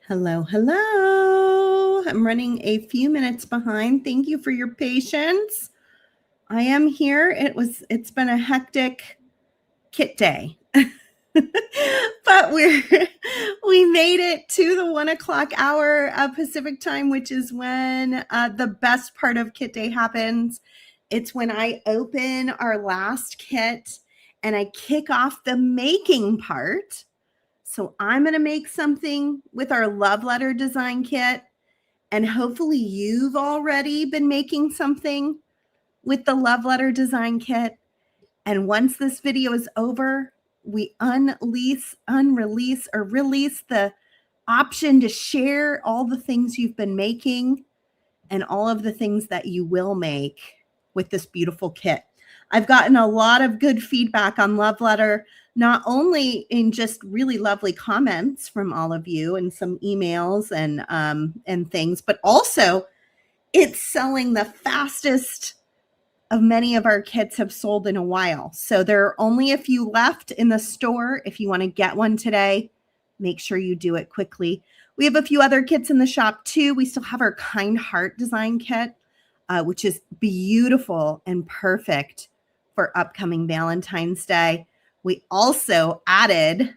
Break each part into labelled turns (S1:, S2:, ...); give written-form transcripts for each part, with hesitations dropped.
S1: Hello, hello. I'm running a few minutes behind. Thank you for your patience. I am here. It's been a hectic kit day. But we made it to the 1:00 hour of Pacific time, which is when the best part of kit day happens. It's when I open our last kit and I kick off the making part. So I'm going to make something with our love letter design kit. And hopefully you've already been making something with the love letter design kit. And once this video is over, we release the option to share all the things you've been making and all of the things that you will make with this beautiful kit. I've gotten a lot of good feedback on love letter, not only in just really lovely comments from all of you and some emails and things, but also it's selling the fastest of many of our kits have sold in a while. So there are only a few left in the store. If you want to get one today, make sure you do it quickly. We have a few other kits in the shop too. We still have our Kind Heart design kit, which is beautiful and perfect for upcoming Valentine's Day. We also added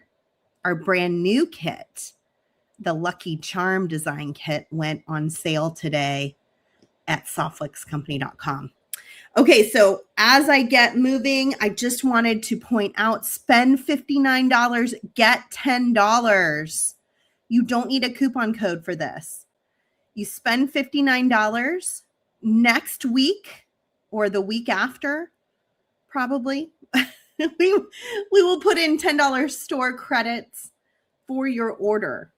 S1: our brand new kit. The Lucky Charm design kit went on sale today at softflixcompany.com. Okay, so as I get moving, I just wanted to point out, spend $59, get $10. You don't need a coupon code for this. You spend $59 next week or the week after, probably. we will put in $10 store credits for your order,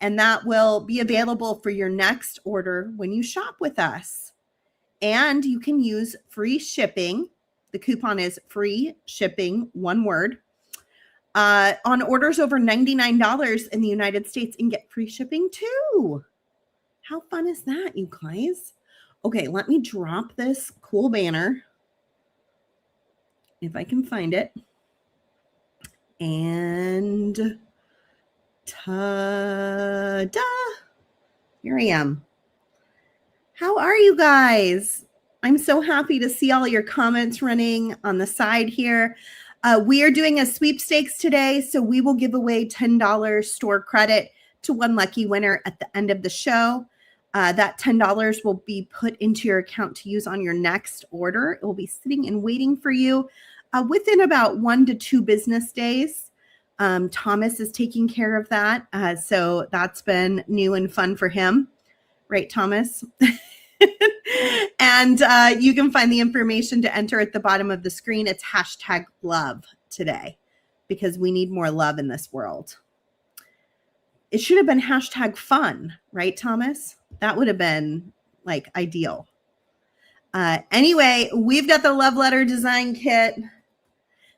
S1: and that will be available for your next order when you shop with us. And you can use free shipping. The coupon is free shipping, one word, on orders over $99 in the United States, and get free shipping too. How fun is that, you guys? Okay, let me drop this cool banner if I can find it. And ta-da! Here I am. How are you guys? I'm so happy to see all your comments running on the side here. We are doing a sweepstakes today, so we will give away $10 store credit to one lucky winner at the end of the show. That $10 will be put into your account to use on your next order. It will be sitting and waiting for you within about 1 to 2 business days. Thomas is taking care of that, so that's been new and fun for him. Right, Thomas? And you can find the information to enter at the bottom of the screen. It's #love today because we need more love in this world. It should have been #fun, right, Thomas? That would have been like ideal. Anyway, we've got the love letter design kit.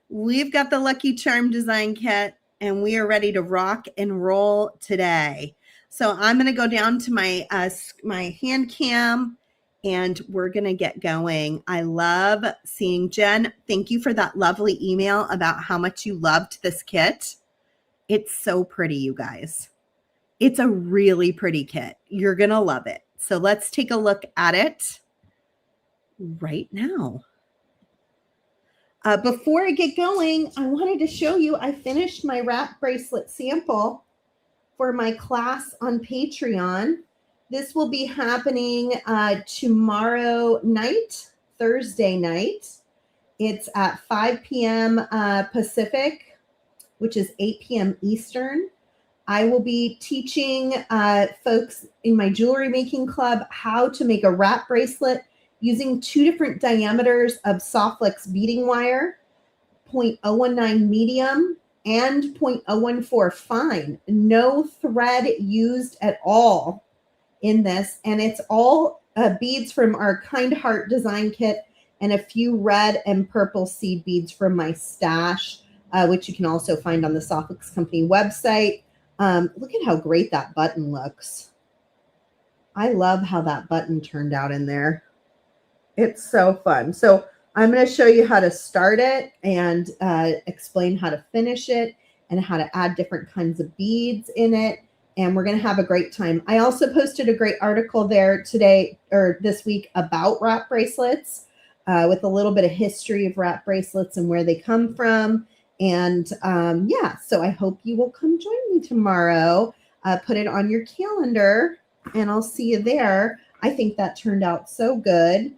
S1: We've got the Lucky Charm design kit, and we are ready to rock and roll today. So I'm going to go down to my hand cam, and we're going to get going. I love seeing Jen. Thank you for that lovely email about how much you loved this kit. It's so pretty, you guys. It's a really pretty kit. You're going to love it. So let's take a look at it right now. Before I get going, I wanted to show you I finished my wrap bracelet sample for my class on Patreon. This will be happening tomorrow night, Thursday night. It's at 5 p.m. Pacific, which is 8 p.m. Eastern. I will be teaching folks in my jewelry making club how to make a wrap bracelet using 2 different diameters of Softflix beading wire, 0.019 medium and 0.014 fine. No thread used at all in this, and it's all beads from our Kind Heart design kit and a few red and purple seed beads from my stash, which you can also find on the Softflix Company website. Look at how great that button looks. I love how that button turned out in there. It's so fun. So I'm going to show you how to start it and explain how to finish it and how to add different kinds of beads in it and we're going to have a great time. I also posted a great article there today or this week about wrap bracelets with a little bit of history of wrap bracelets and where they come from. And yeah, so I hope you will come join me tomorrow. Put it on your calendar and I'll see you there. I think that turned out so good.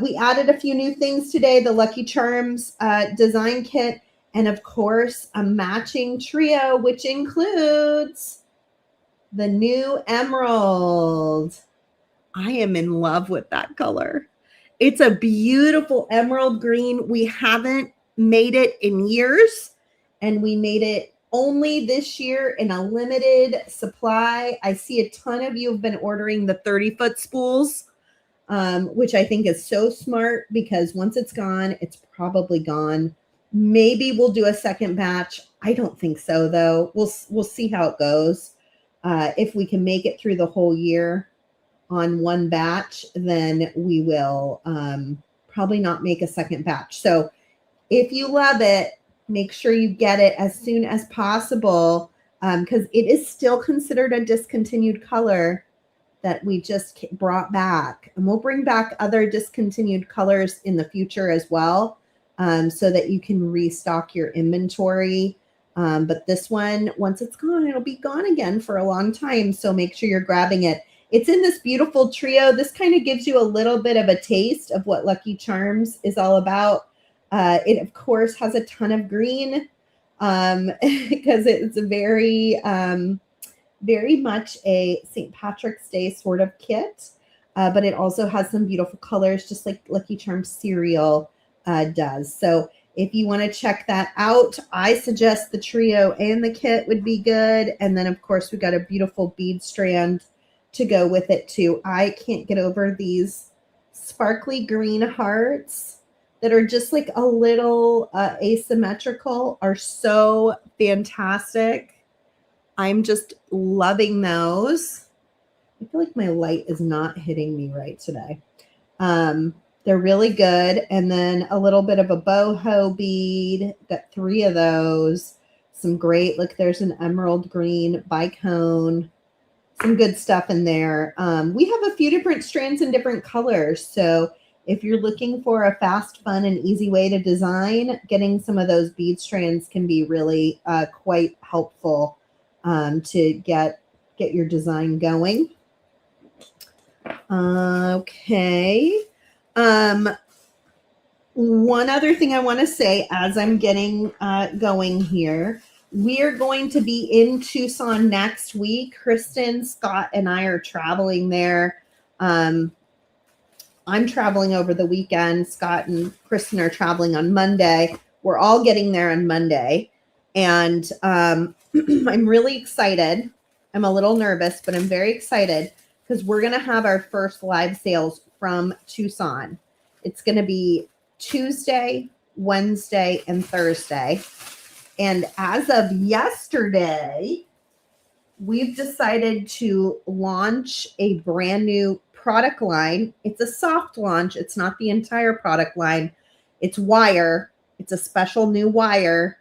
S1: We added a few new things today, the Lucky Charms design kit, and of course, a matching trio, which includes the new emerald. I am in love with that color. It's a beautiful emerald green. We haven't made it in years, and we made it only this year in a limited supply. I see a ton of you have been ordering the 30-foot spools, which I think is so smart because once it's gone, it's probably gone. Maybe we'll do a second batch. I don't think so, though. We'll see how it goes. If we can make it through the whole year on one batch, then we will probably not make a second batch. So if you love it, make sure you get it as soon as possible because it is still considered a discontinued color that we just brought back. And we'll bring back other discontinued colors in the future as well so that you can restock your inventory. But this one, once it's gone, it'll be gone again for a long time. So make sure you're grabbing it. It's in this beautiful trio. This kind of gives you a little bit of a taste of what Lucky Charms is all about. It, of course, has a ton of green because it's a very much a St. Patrick's Day sort of kit. But it also has some beautiful colors, just like Lucky Charms cereal does. So if you want to check that out, I suggest the trio and the kit would be good. And then, of course, we got a beautiful bead strand to go with it too. I can't get over these sparkly green hearts that are just like a little asymmetrical, are so fantastic. I'm just loving those. I feel like my light is not hitting me right today. They're really good. And then a little bit of a boho bead. Got 3 of those. Some great, look, there's an emerald green bicone. Some good stuff in there. We have a few different strands in different colors. So if you're looking for a fast, fun, and easy way to design, getting some of those bead strands can be really quite helpful to get your design going. Okay. One other thing I want to say as I'm getting going here, we're going to be in Tucson next week. Kristen, Scott, and I are traveling there. I'm traveling over the weekend. Scott and Kristen are traveling on Monday. We're all getting there on Monday. And I'm really excited. I'm a little nervous, but I'm very excited because we're going to have our first live sales from Tucson. It's going to be Tuesday, Wednesday, and Thursday. And as of yesterday, we've decided to launch a brand new product line. It's a soft launch. It's not the entire product line. It's wire. It's a special new wire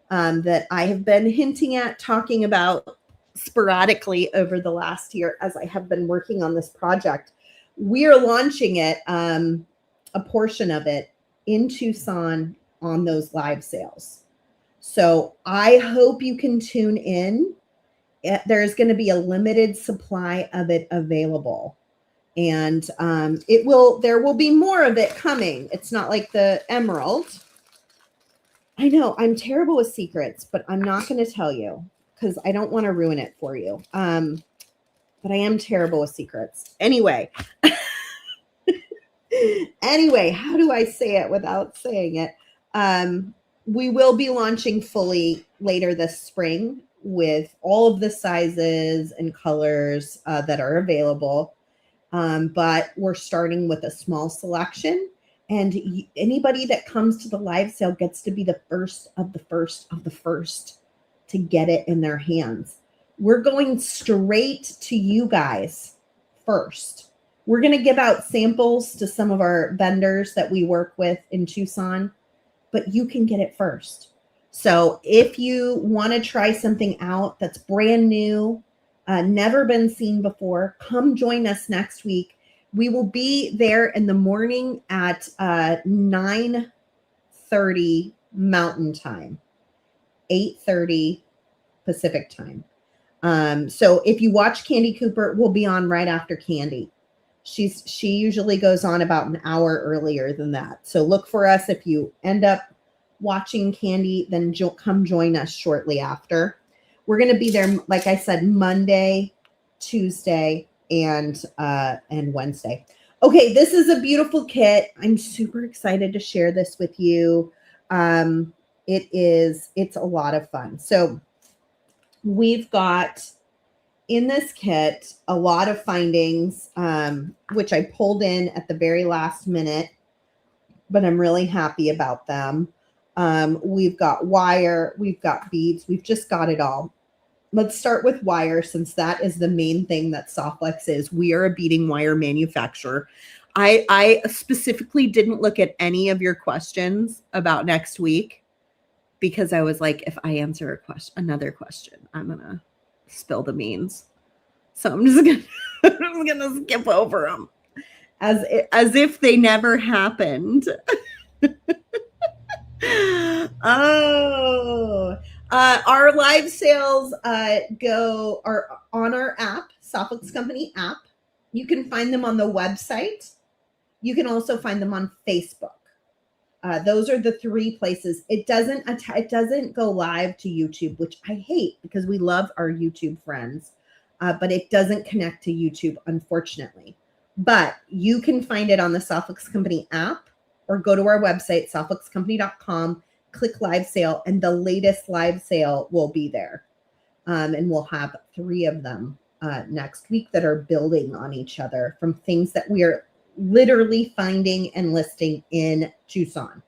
S1: that I have been hinting at, talking about sporadically over the last year as I have been working on this project. We are launching it, a portion of it, in Tucson on those live sales. So I hope you can tune in. There's going to be a limited supply of it available. And there will be more of it coming. It's not like the emerald. I know I'm terrible with secrets, but I'm not going to tell you because I don't want to ruin it for you. But I am terrible with secrets. Anyway, how do I say it without saying it? We will be launching fully later this spring with all of the sizes and colors that are available. But we're starting with a small selection. And anybody that comes to the live sale gets to be the first of the first to get it in their hands. We're going straight to you guys first. We're going to give out samples to some of our vendors that we work with in Tucson, but you can get it first. So if you want to try something out that's brand new, never been seen before. Come join us next week. We will be there in the morning at 9:30 Mountain Time, 8:30 Pacific Time. So if you watch Candy Cooper, we'll be on right after Candy. She usually goes on about an hour earlier than that. So look for us. If you end up watching Candy, then come join us shortly after. We're going to be there, like I said, Monday, Tuesday, and Wednesday. Okay, this is a beautiful kit. I'm super excited to share this with you. It's a lot of fun. So we've got in this kit a lot of findings, which I pulled in at the very last minute, but I'm really happy about them. We've got wire, we've got beads, we've just got it all. Let's start with wire, since that is the main thing that Softflex is. We are a beading wire manufacturer. I specifically didn't look at any of your questions about next week because I was like, if I answer another question, I'm gonna spill the beans. So I'm just gonna skip over them as if they never happened. Our live sales are on our app, Softflex Company app. You can find them on the website. You can also find them on Facebook. Those are the three places. It doesn't go live to YouTube, which I hate because we love our YouTube friends, but it doesn't connect to YouTube, unfortunately. But you can find it on the Softflex Company app, or go to our website, softflexcompany.com, click live sale, and the latest live sale will be there. And we'll have 3 of them next week that are building on each other from things that we are literally finding and listing in Tucson.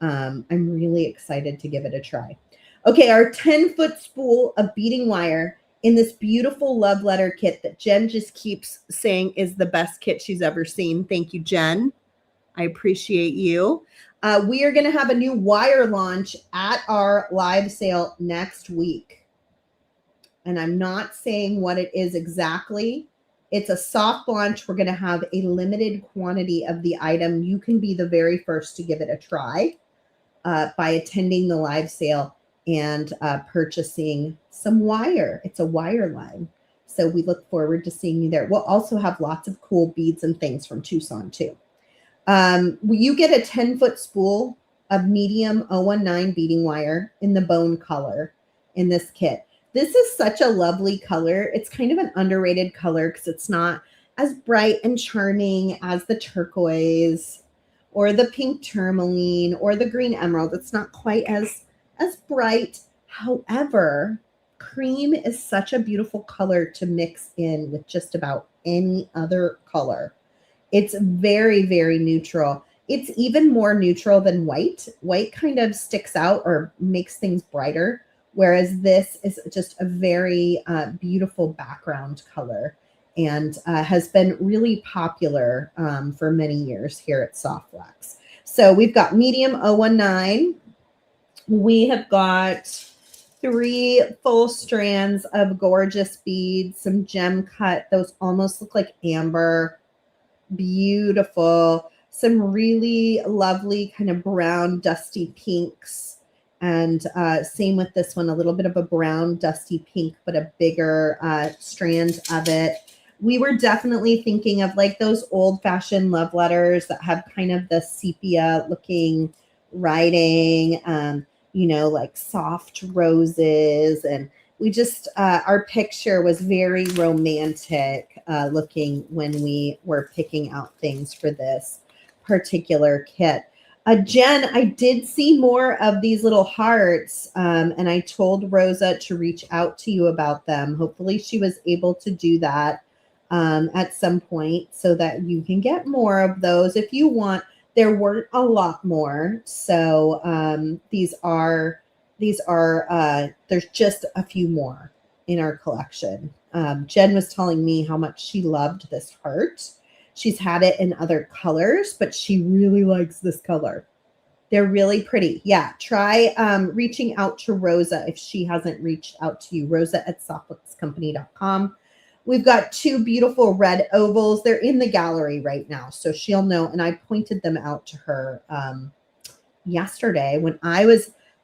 S1: I'm really excited to give it a try. Okay, our 10-foot spool of beading wire in this beautiful love letter kit that Jen just keeps saying is the best kit she's ever seen. Thank you, Jen. I appreciate you. We are going to have a new wire launch at our live sale next week. And I'm not saying what it is exactly. It's a soft launch. We're going to have a limited quantity of the item. You can be the very first to give it a try by attending the live sale and purchasing some wire. It's a wire line. So we look forward to seeing you there. We'll also have lots of cool beads and things from Tucson too. You get a 10-foot spool of medium 019 beading wire in the bone color in this kit. This is such a lovely color. It's kind of an underrated color because it's not as bright and charming as the turquoise or the pink tourmaline or the green emerald. It's not quite as bright. However, cream is such a beautiful color to mix in with just about any other color. It's very, very neutral. It's even more neutral than white. White kind of sticks out or makes things brighter, whereas this is just a very beautiful background color and has been really popular for many years here at Softflex. So we've got medium 019. We have got 3 full strands of gorgeous beads, some gem cut. Those almost look like amber. Beautiful. Some really lovely kind of brown dusty pinks, and same with this one, a little bit of a brown dusty pink but a bigger strand of it. We were definitely thinking of like those old-fashioned love letters that have kind of the sepia looking writing, like soft roses, and we just, our picture was very romantic looking when we were picking out things for this particular kit. Jen, I did see more of these little hearts, and I told Rosa to reach out to you about them. Hopefully she was able to do that at some point so that you can get more of those if you want. There weren't a lot more, so there's just a few more in our collection. Jen was telling me how much she loved this heart. She's had it in other colors, but she really likes this color. They're really pretty. Yeah. Try reaching out to Rosa if she hasn't reached out to you. Rosa at softluxcompany.com. We've got 2 beautiful red ovals. They're in the gallery right now, so she'll know. And I pointed them out to her yesterday.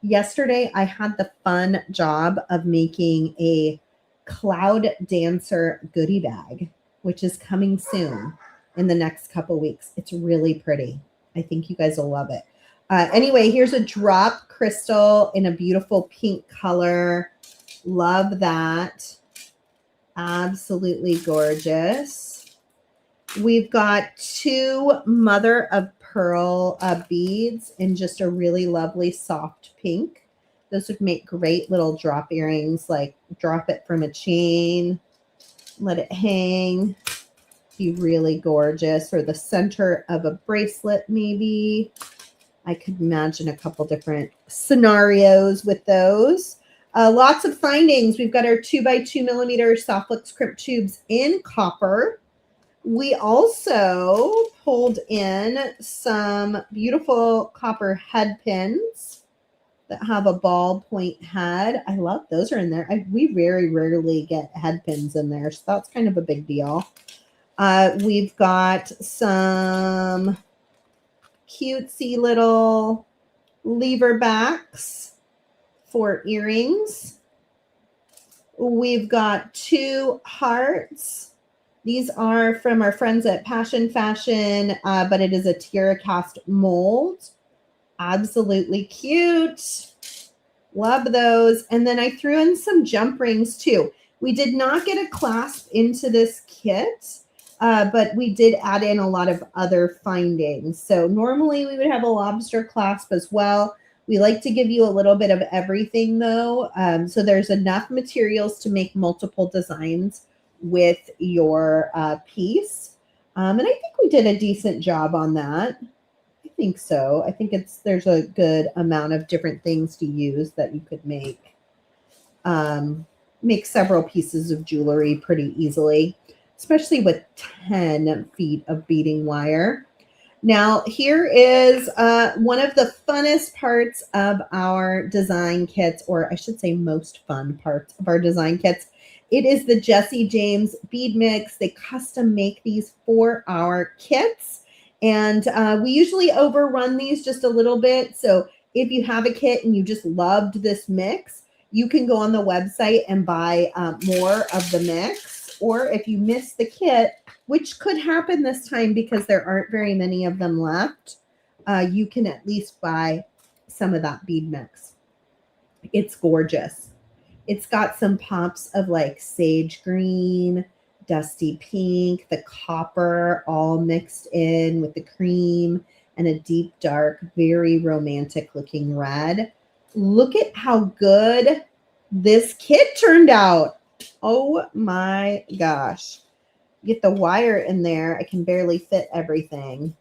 S1: Yesterday, I had the fun job of making a cloud dancer goodie bag, which is coming soon in the next couple weeks. It's really pretty. I think you guys will love it. Anyway, here's a drop crystal in a beautiful pink color. Love that. Absolutely gorgeous. We've got 2 mother of pearl beads in just a really lovely soft pink. Those would make great little drop earrings, like drop it from a chain, let it hang, be really gorgeous, or the center of a bracelet maybe. I could imagine a couple different scenarios with those. Lots of findings. We've got our 2x2 millimeter soft flux crimp tubes in copper. We also pulled in some beautiful copper head pins that have a ballpoint head. I love those are in there. We very rarely get head pins in there, so that's kind of a big deal. We've got some cutesy little lever backs for earrings. We've got 2 hearts. These are from our friends at Passion Fashion, but it is a tiara cast mold. Absolutely cute. Love those. And then I threw in some jump rings too. We did not get a clasp into this kit, but we did add in a lot of other findings. So normally we would have a lobster clasp as well. We like to give you a little bit of everything though. So there's enough materials to make multiple designs with your piece. And I think we did a decent job on that. I think so. I think there's a good amount of different things to use that you could make several pieces of jewelry pretty easily, especially with 10 feet of beading wire. Now, here is one of the funnest parts of our design kits, or I should say most fun parts of our design kits. It is the Jesse James bead mix. They custom make these for our kits. And we usually overrun these just a little bit. So if you have a kit and you just loved this mix, you can go on the website and buy more of the mix. Or if you miss the kit, which could happen this time because there aren't very many of them left, you can at least buy some of that bead mix. It's gorgeous. It's got some pops of like sage green, dusty pink, the copper all mixed in with the cream, and a deep dark, very romantic looking red. Look at how good this kit turned out. Oh my gosh. Get the wire in there. I can barely fit everything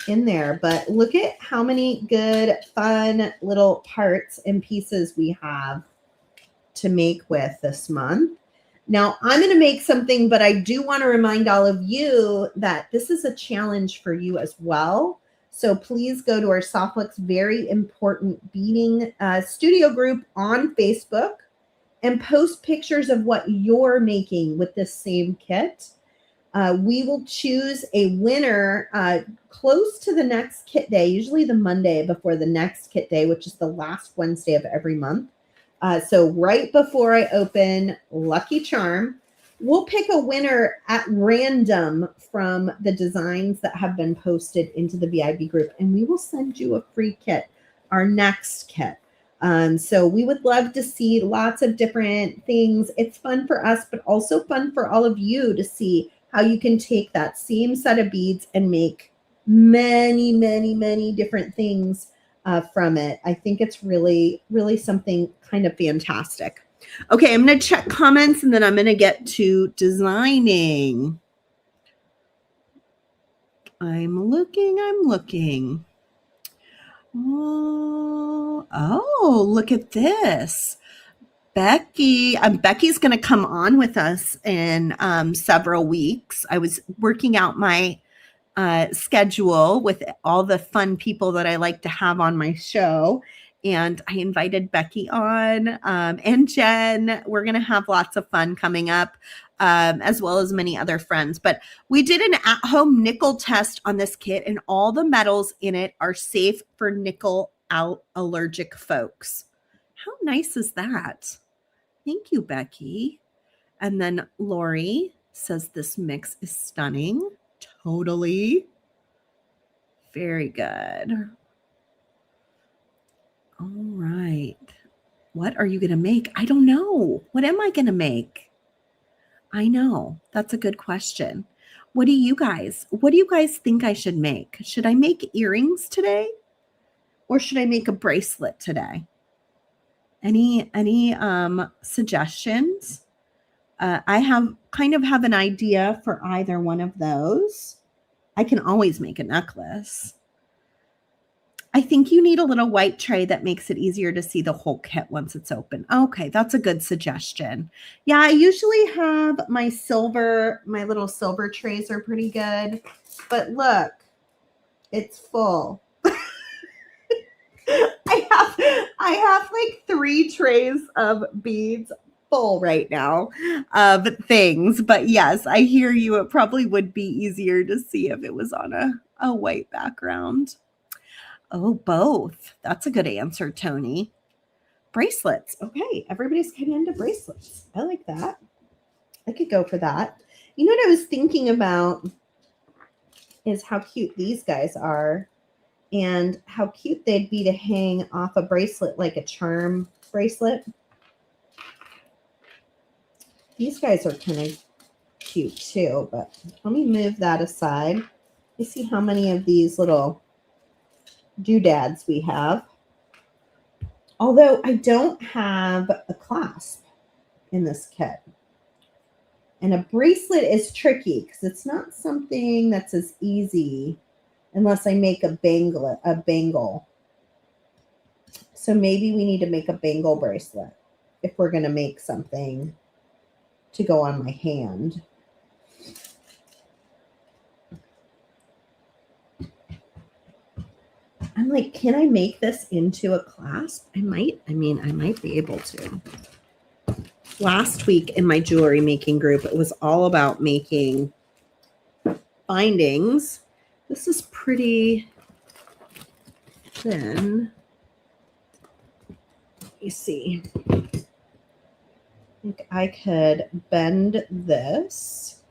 S1: in there, but look at how many good, fun little parts and pieces we have to make with this month. Now, I'm going to make something, but I do want to remind all of you that this is a challenge for you as well. So please go to our Softluxe Very Important Beading studio group on Facebook and post pictures of what you're making with this same kit. We will choose a winner close to the next kit day, usually the Monday before the next kit day, which is the last Wednesday of every month. So right before I open Lucky Charm, we'll pick a winner at random from the designs that have been posted into the VIB group, and we will send you a free kit, our next kit. So we would love to see lots of different things. It's fun for us, but also fun for all of you to see how you can take that same set of beads and make many, many, many different things from it. I think it's really, really something kind of fantastic. Okay, I'm going to check comments and then I'm going to get to designing. I'm looking. Oh, look at this. Becky's going to come on with us in several weeks. I was working out my schedule with all the fun people that I like to have on my show. And I invited Becky on and Jen. We're going to have lots of fun coming up, as well as many other friends. But we did an at-home nickel test on this kit, and all the metals in it are safe for nickel allergic folks. How nice is that? Thank you, Becky. And then Lori says this mix is stunning. Totally. Very good. All right. What are you going to make? I don't know. What am I going to make? I know. That's a good question. What do you guys think I should make? Should I make earrings today? Or should I make a bracelet today? Any suggestions? I have an idea for either one of those. I can always make a necklace. I think you need a little white tray that makes it easier to see the whole kit once it's open. Okay, that's a good suggestion. Yeah, I usually have my little silver trays are pretty good. But look, it's full. I have like 3 trays of beads full right now of things. But yes, I hear you. It probably would be easier to see if it was on a white background. Oh, both. That's a good answer, Tony. Bracelets. Okay, everybody's getting into bracelets. I like that. I could go for that. You know what I was thinking about is how cute these guys are and how cute they'd be to hang off a bracelet, like a charm bracelet. These guys are kind of cute too, but let me move that aside. You see how many of these little doodads we have. Although I don't have a clasp in this kit. And a bracelet is tricky because it's not something that's as easy unless I make a bangle. So maybe we need to make a bangle bracelet if we're going to make something to go on my hand. I'm like, can I make this into a clasp? I might be able to. Last week in my jewelry making group, it was all about making bindings. This is pretty thin. Let me see. I think I could bend this.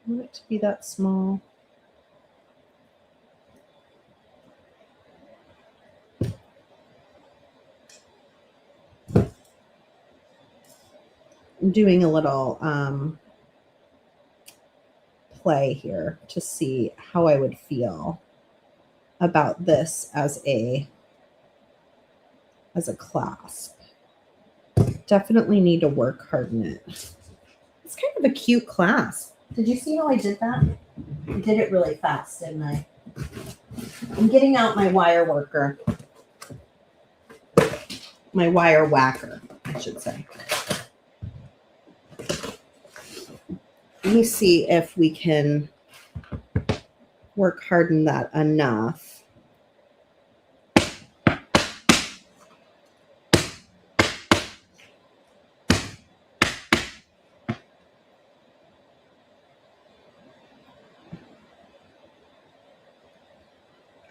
S1: I want it to be that small. I'm doing a little play here to see how I would feel about this as a clasp. Definitely need to work hard in it. It's kind of a cute clasp. Did you see how I did that? I did it really fast, didn't I? I'm getting out my wire worker. My wire whacker, I should say. Let me see if we can work harden that enough.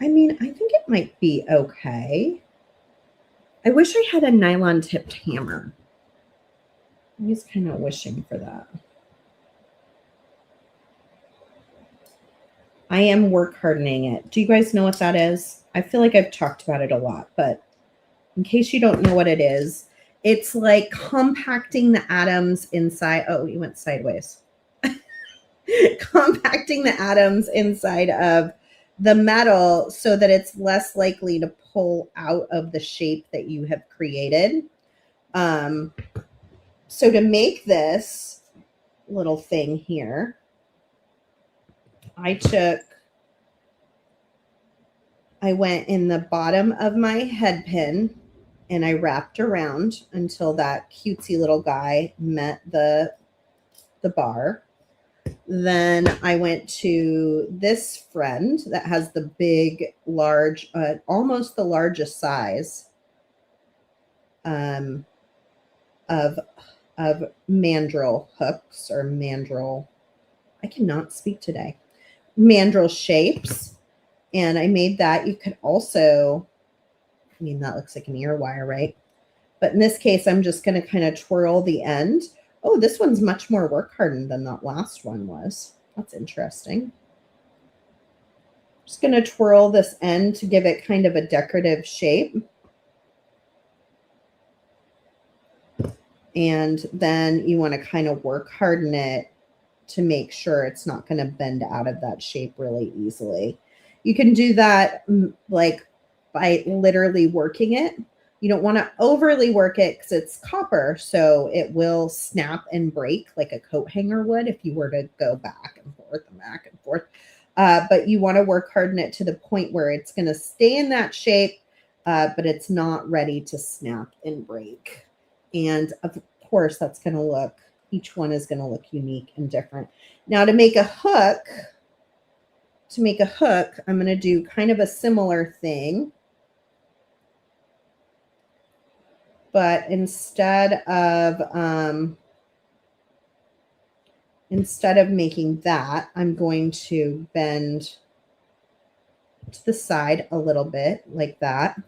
S1: I mean, I think it might be okay. I wish I had a nylon tipped hammer. I was kind of wishing for that. I am work hardening it. Do you guys know what that is? I feel like I've talked about it a lot, but in case you don't know what it is, it's like compacting the atoms inside. Oh, you went sideways. Compacting the atoms inside of the metal so that it's less likely to pull out of the shape that you have created. So to make this little thing here, I went in the bottom of my head pin and I wrapped around until that cutesy little guy met the bar. Then I went to this friend that has the big, large, almost the largest size of mandrel hooks or mandrel. I cannot speak today. Mandrel shapes. And I made that. You could also, I mean, that looks like an ear wire, right? But in this case, I'm just going to kind of twirl the end. Oh, this one's much more work hardened than that last one was. That's interesting. Just going to twirl this end to give it kind of a decorative shape. And then you want to kind of work harden it to make sure it's not going to bend out of that shape really easily. You can do that like by literally working it. You don't want to overly work it because it's copper, so it will snap and break like a coat hanger would if you were to go back and forth and back and forth. But you want to work harden it to the point where it's going to stay in that shape, but it's not ready to snap and break. And of course, that's going to look, each one is going to look unique and different. Now to make a hook, I'm going to do kind of a similar thing. But instead of making that, I'm going to bend to the side a little bit like that.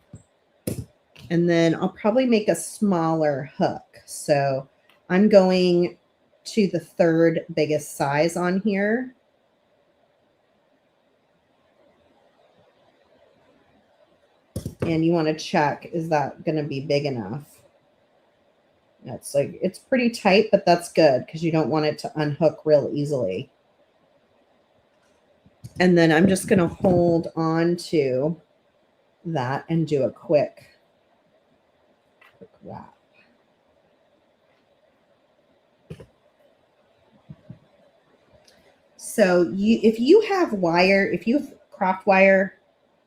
S1: And then I'll probably make a smaller hook. So I'm going to the third biggest size on here. And you want to check, is that going to be big enough? That's like, it's pretty tight, but that's good because you don't want it to unhook real easily. And then I'm just going to hold on to that and do a quick wrap. So if you have wire, if you have craft wire,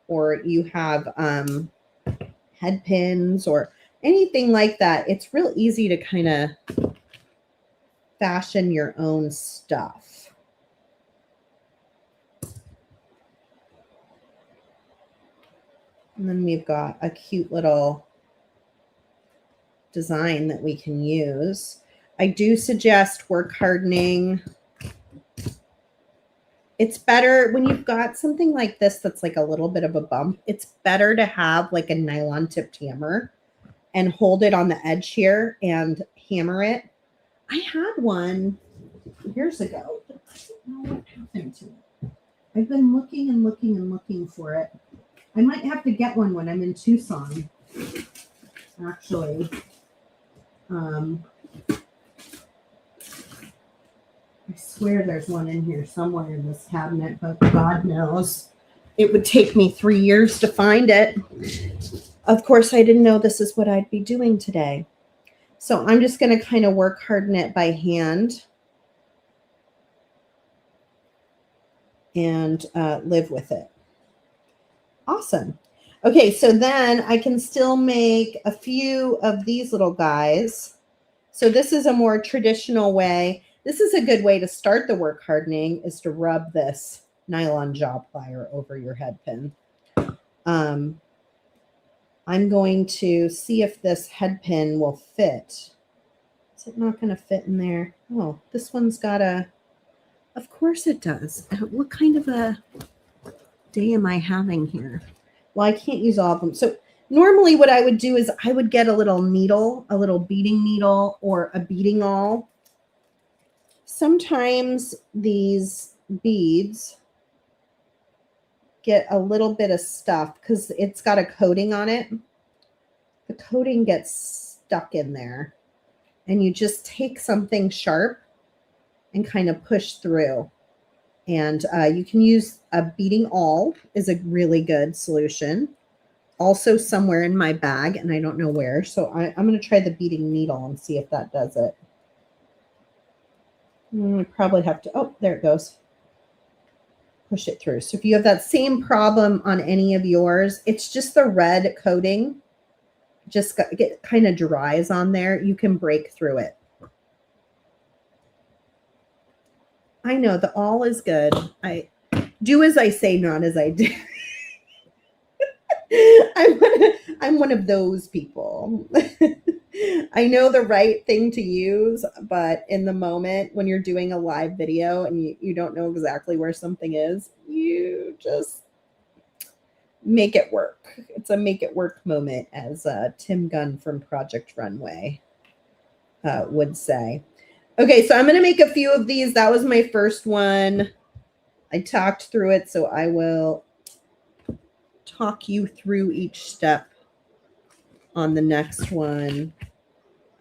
S1: or you have head pins or anything like that, it's real easy to kind of fashion your own stuff. And then we've got a cute little design that we can use. I do suggest work hardening. It's better when you've got something like this that's like a little bit of a bump. It's better to have like a nylon tipped hammer and hold it on the edge here and hammer it. I had one years ago. I don't know what happened to it. I've been looking and looking and looking for it. I might have to get one when I'm in Tucson, actually. I swear there's one in here somewhere in this cabinet, but God knows. It would take me 3 years to find it. Of course, I didn't know this is what I'd be doing today. So I'm just going to kind of work harden it by hand and live with it. Awesome. Okay, so then I can still make a few of these little guys. So this is a more traditional way. This is a good way to start the work hardening, is to rub this nylon jaw plier over your head pin. I'm going to see if this head pin will fit. Is it not going to fit in there? Oh, this one's got a, of course it does. What kind of a day am I having here? Well, I can't use all of them. So normally what I would do is I would get a little needle, a little beading needle or a beading awl. Sometimes these beads get a little bit of stuff because it's got a coating on it. The coating gets stuck in there, and you just take something sharp and kind of push through. And you can use a beading awl is a really good solution. Also somewhere in my bag, and I don't know where. So I'm going to try the beading needle and see if that does it. We probably have to, oh, there it goes. Push it through. So if you have that same problem on any of yours, it's just the red coating. just get kind of dries on there, you can break through it. I know the all is good. I do as I say, not as I do. I'm one of those people. I know the right thing to use, but in the moment when you're doing a live video and you don't know exactly where something is, you just make it work. It's a make it work moment, as Tim Gunn from Project Runway would say. Okay, so I'm going to make a few of these. That was my first one. I talked through it, so I will talk you through each step on the next one.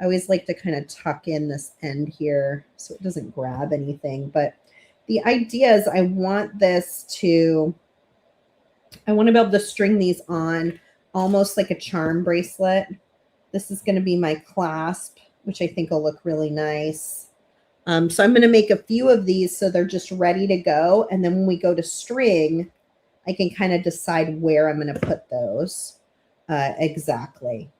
S1: I always like to kind of tuck in this end here so it doesn't grab anything. But the idea is I want to be able to string these on almost like a charm bracelet. This is going to be my clasp, which I think will look really nice. So I'm going to make a few of these so they're just ready to go. And then when we go to string, I can kind of decide where I'm going to put those exactly.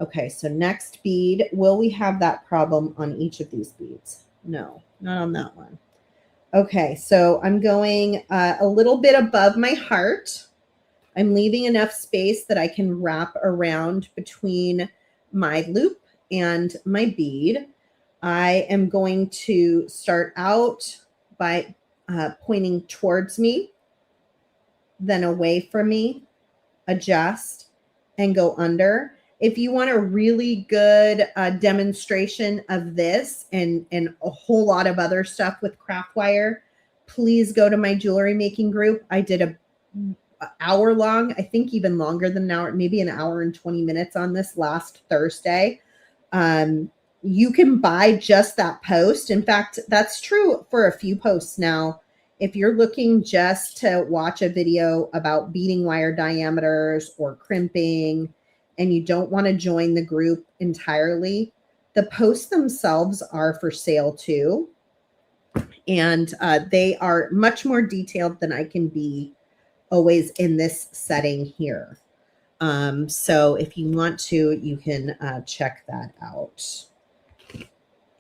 S1: Okay, so next bead. Will we have that problem on each of these beads? No, not on that one. Okay, so I'm going a little bit above my heart. I'm leaving enough space that I can wrap around between my loop and my bead. I am going to start out by pointing towards me, then away from me, adjust, and go under. If you want a really good demonstration of this and a whole lot of other stuff with craft wire, please go to my jewelry making group. I did a hour long, I think even longer than an hour, maybe an hour and 20 minutes on this last Thursday. You can buy just that post. In fact, that's true for a few posts now. If you're looking just to watch a video about beading wire diameters or crimping, and you don't want to join the group entirely, the posts themselves are for sale too. And they are much more detailed than I can be always in this setting here. So if you want to, you can check that out.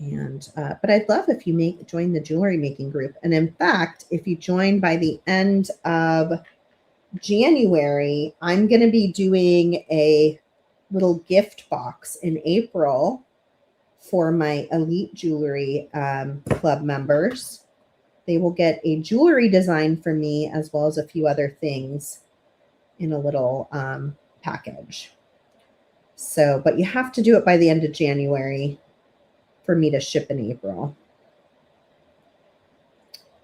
S1: And but I'd love if you join the jewelry making group. And in fact, if you join by the end of January, I'm going to be doing a little gift box in April for my elite jewelry club members. They will get a jewelry design from me as well as a few other things in a little package. So, but you have to do it by the end of January for me to ship in April.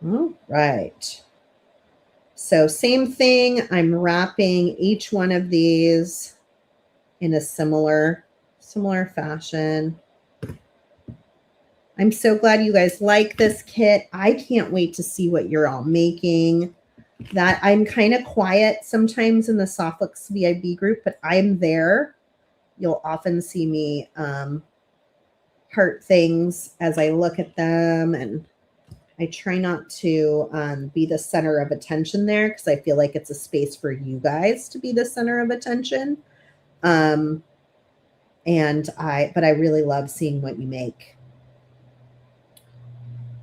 S1: All right. So same thing. I'm wrapping each one of these in a similar fashion. I'm so glad you guys like this kit. I can't wait to see what you're all making. That I'm kind of quiet sometimes in the Softflix VIB group, but I'm there. You'll often see me heart things as I look at them, and I try not to be the center of attention there because I feel like it's a space for you guys to be the center of attention. But I really love seeing what you make.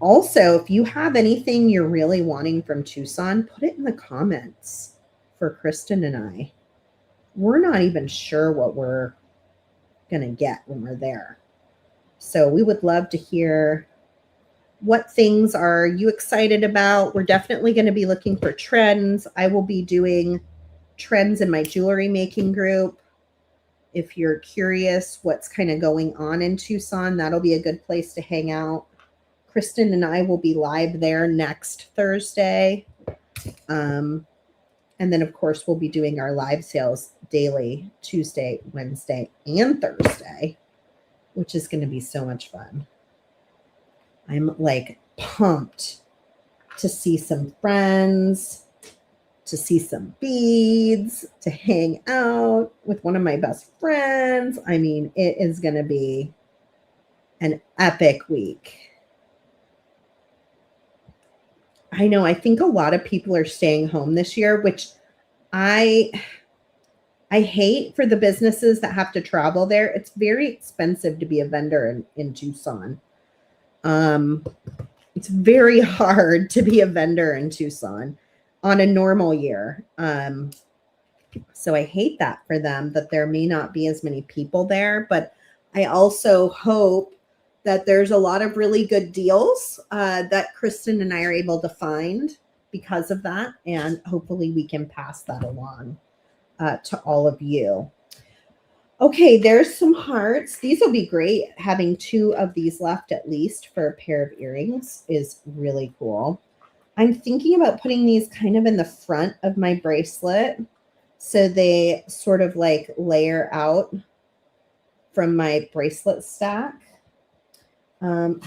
S1: Also, if you have anything you're really wanting from Tucson, put it in the comments for Kristen and I. We're not even sure what we're going to get when we're there. So we would love to hear what things are you excited about. We're definitely going to be looking for trends. I will be doing trends in my jewelry making group. If you're curious what's kind of going on in Tucson, that'll be a good place to hang out. Kristen and I will be live there next Thursday. And then, of course, we'll be doing our live sales daily, Tuesday, Wednesday, and Thursday, which is going to be so much fun. I'm like pumped to see some friends, to see some beads, to hang out with one of my best friends. I mean, it is going to be an epic week. I know. I think a lot of people are staying home this year, which I I hate for the businesses that have to travel there. It's very expensive to be a vendor in Tucson. It's very hard to be a vendor in Tucson on a normal year. So I hate that for them, that there may not be as many people there, but I also hope that there's a lot of really good deals that Kristen and I are able to find because of that. And hopefully we can pass that along to all of you. Okay, there's some hearts. These will be great. Having 2 of these left at least for a pair of earrings is really cool. I'm thinking about putting these kind of in the front of my bracelet so they sort of like layer out from my bracelet stack. I'm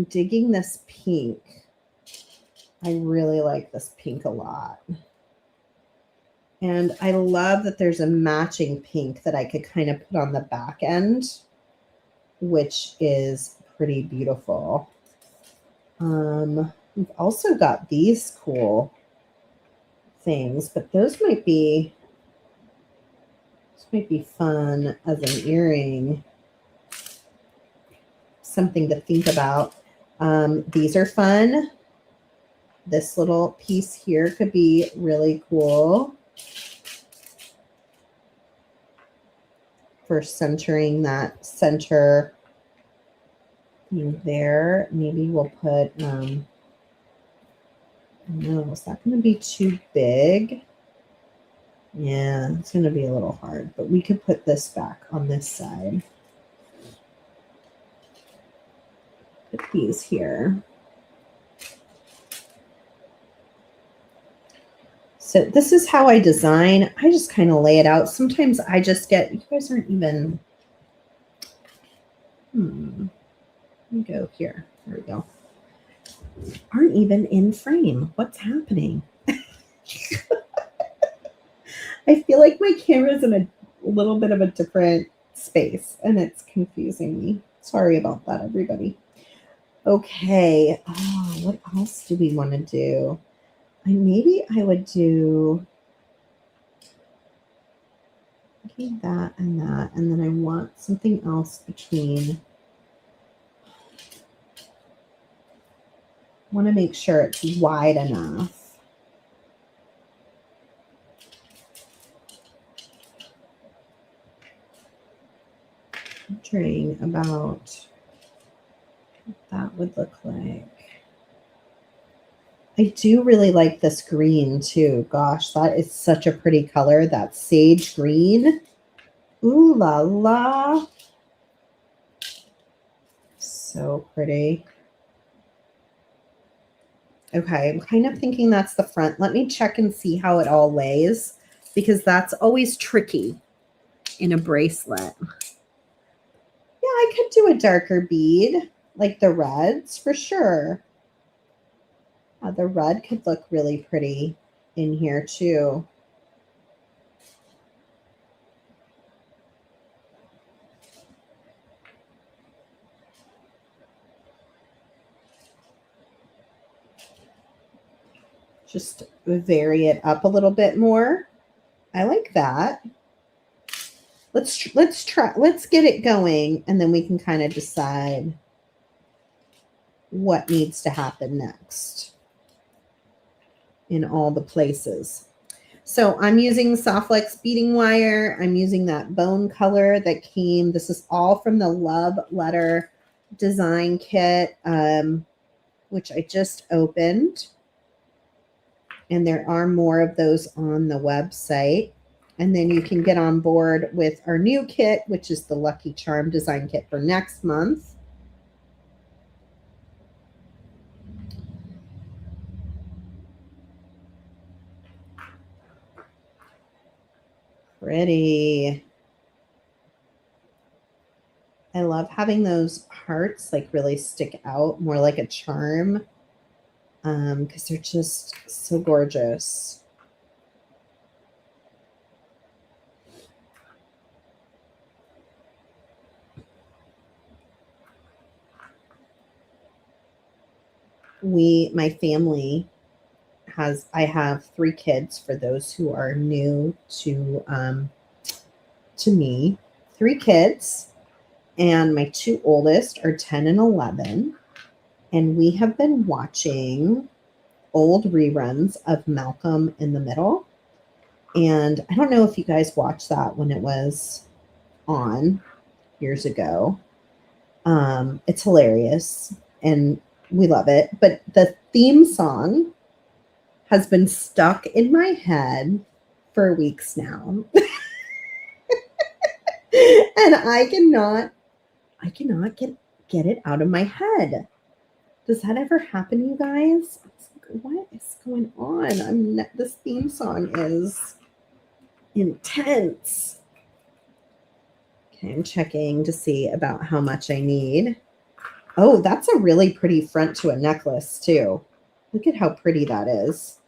S1: digging this pink. I really like this pink a lot. And I love that there's a matching pink that I could kind of put on the back end, which is pretty beautiful. We've also got these cool things, but those might be fun as an earring. Something to think about. These are fun. This little piece here could be really cool for centering that center there. Maybe we'll put, no, is that going to be too big? Yeah, it's going to be a little hard, but we could put this back on this side. Put these here. So this is how I design. I just kind of lay it out. Sometimes I just get, you guys aren't even, let me go here. There we go. Aren't even in frame. What's happening? I feel like my camera's in a little bit of a different space and it's confusing me. Sorry about that, everybody. Okay. Oh, what else do we want to do? Maybe I would do that and that. And then I want something else between. I want to make sure it's wide enough. I'm wondering about what that would look like. I do really like this green too. Gosh, that is such a pretty color. That sage green. Ooh la la. So pretty. Okay, I'm kind of thinking that's the front. Let me check and see how it all lays because that's always tricky in a bracelet. Yeah, I could do a darker bead, like the reds for sure. The red could look really pretty in here too. Just vary it up a little bit more. I like that. Let's get it going and then we can kind of decide what needs to happen next in all the places. So I'm using Softlex beading wire. I'm using that bone color that came. This is all from the Love Letter design kit, which I just opened. And there are more of those on the website. And then you can get on board with our new kit, which is the Lucky Charm design kit for next month. Pretty. I love having those hearts like really stick out more like a charm because they're just so gorgeous. My family I have 3 kids for those who are new to
S2: to me 3 kids, and my 2 oldest are 10 and 11. And we have been watching old reruns of Malcolm in the Middle. And I don't know if you guys watched that when it was on years ago. It's hilarious and we love it. But the theme song has been stuck in my head for weeks now. And I cannot get it out of my head. Does that ever happen, you guys? What is going on? This theme song is intense. Okay, I'm checking to see about how much I need. Oh, that's a really pretty front to a necklace too. Look at how pretty that is.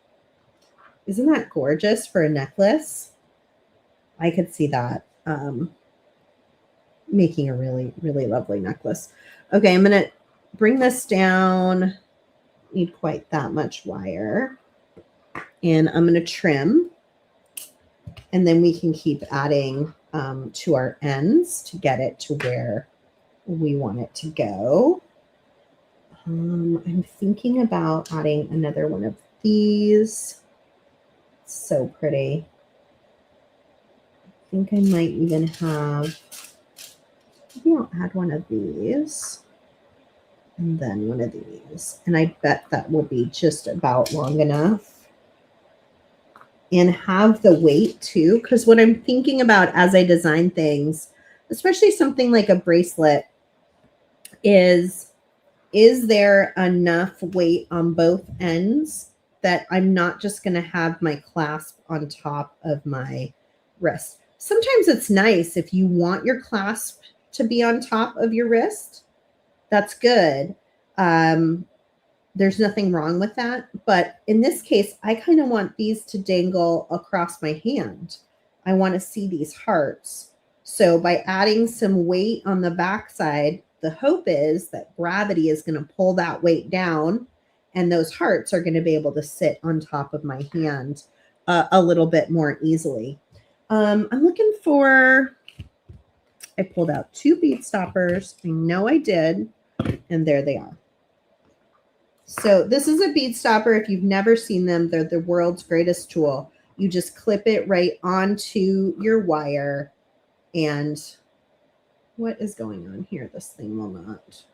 S2: Isn't that gorgeous for a necklace? I could see that making a really, really lovely necklace. Okay, I'm going to bring this down. Need quite that much wire. And I'm going to trim. And then we can keep adding to our ends to get it to where we want it to go. I'm thinking about adding another one of these. So pretty. I think I might even have, maybe I'll add one of these and then one of these. And I bet that will be just about long enough. And have the weight too, because what I'm thinking about as I design things, especially something like a bracelet, is there enough weight on both ends that I'm not just going to have my clasp on top of my wrist. Sometimes it's nice if you want your clasp to be on top of your wrist. That's good. There's nothing wrong with that. But in this case, I kind of want these to dangle across my hand. I want to see these hearts. So by adding some weight on the backside, the hope is that gravity is going to pull that weight down and those hearts are going to be able to sit on top of my hand a little bit more easily. I'm looking for, I pulled out 2 bead stoppers. I know I did. And there they are. So this is a bead stopper. If you've never seen them, they're the world's greatest tool. You just clip it right onto your wire. And what is going on here? This thing will not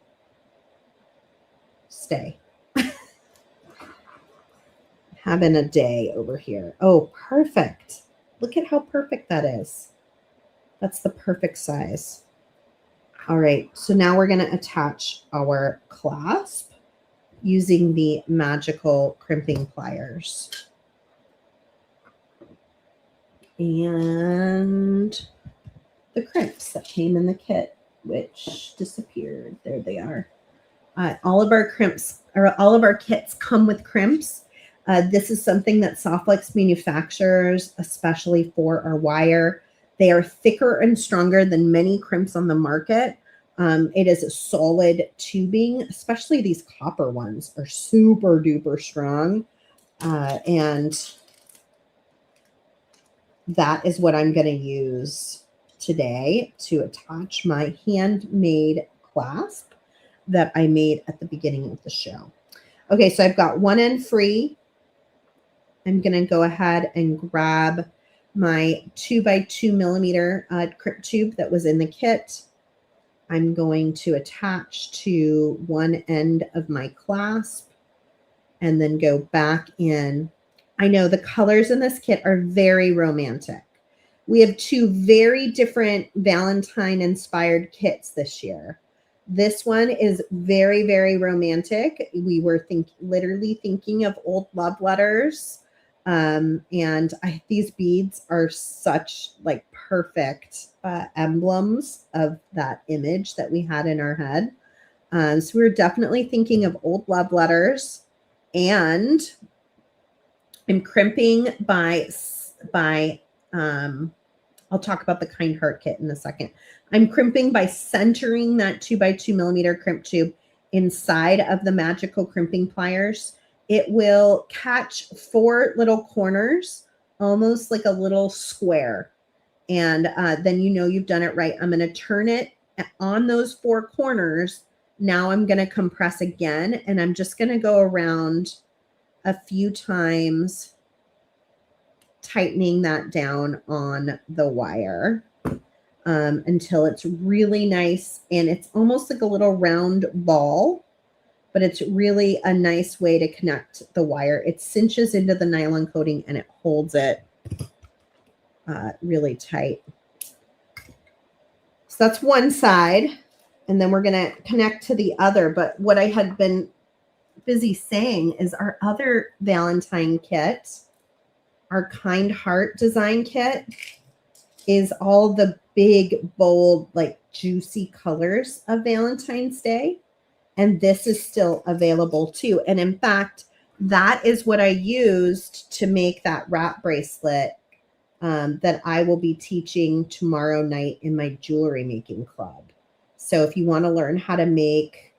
S2: stay. Having a day over here. Oh, perfect. Look at how perfect that is. That's the perfect size. All right, so now we're going to attach our clasp using the magical crimping pliers. And the crimps that came in the kit, which disappeared. There they are. All of our crimps, or all of our kits come with crimps. This is something that Softflex manufactures, especially for our wire. They are thicker and stronger than many crimps on the market. It is a solid tubing, especially these copper ones are super duper strong. And that is what I'm going to use today to attach my handmade clasp that I made at the beginning of the show. Okay, so I've got one end free. I'm going to go ahead and grab my 2x2 millimeter crimp tube that was in the kit. I'm going to attach to one end of my clasp and then go back in. I know the colors in this kit are very romantic. We have 2 very different Valentine inspired kits this year. This one is very, very romantic. We were literally thinking of old love letters. These beads are such like perfect emblems of that image that we had in our head. So we were definitely thinking of old love letters, and I'm crimping by I'll talk about the Kind Heart kit in a second. I'm crimping by centering that 2x2 millimeter crimp tube inside of the magical crimping pliers. It will catch 4 little corners, almost like a little square. And then you know you've done it right. I'm going to turn it on those 4 corners. Now I'm going to compress again, and I'm just going to go around a few times, tightening that down on the wire until it's really nice. And it's almost like a little round ball, but it's really a nice way to connect the wire. It cinches into the nylon coating and it holds it really tight. So that's one side, and then we're going to connect to the other. But what I had been busy saying is our other Valentine kit, our Kind Heart design kit, is all the big, bold, like juicy colors of Valentine's Day. And this is still available too. And in fact, that is what I used to make that wrap bracelet that I will be teaching tomorrow night in my jewelry making club. So if you want to learn how to make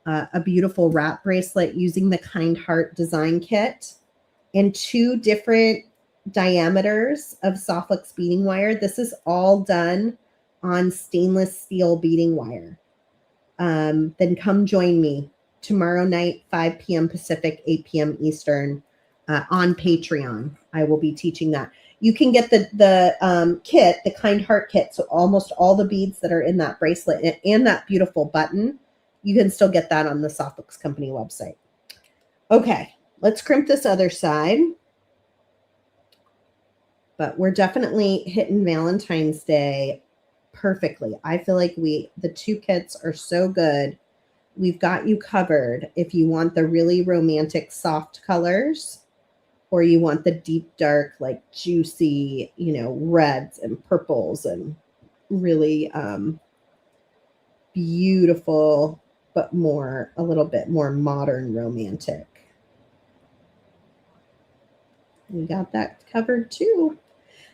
S2: a beautiful wrap bracelet using the Kind Heart design kit in 2 different diameters of soft flex beading wire, this is all done on stainless steel beading wire. Then come join me tomorrow night, 5 p.m. Pacific, 8 p.m. Eastern, on Patreon. I will be teaching that. You can get the kit, the Kind Heart kit. So almost all the beads that are in that bracelet and that beautiful button, you can still get that on the Softbooks Company website. Okay, let's crimp this other side. But we're definitely hitting Valentine's Day perfectly. I feel like the 2 kits are so good. We've got you covered if you want the really romantic soft colors, or you want the deep dark, like juicy, reds and purples and really beautiful, but a little bit more modern romantic. We got that covered too.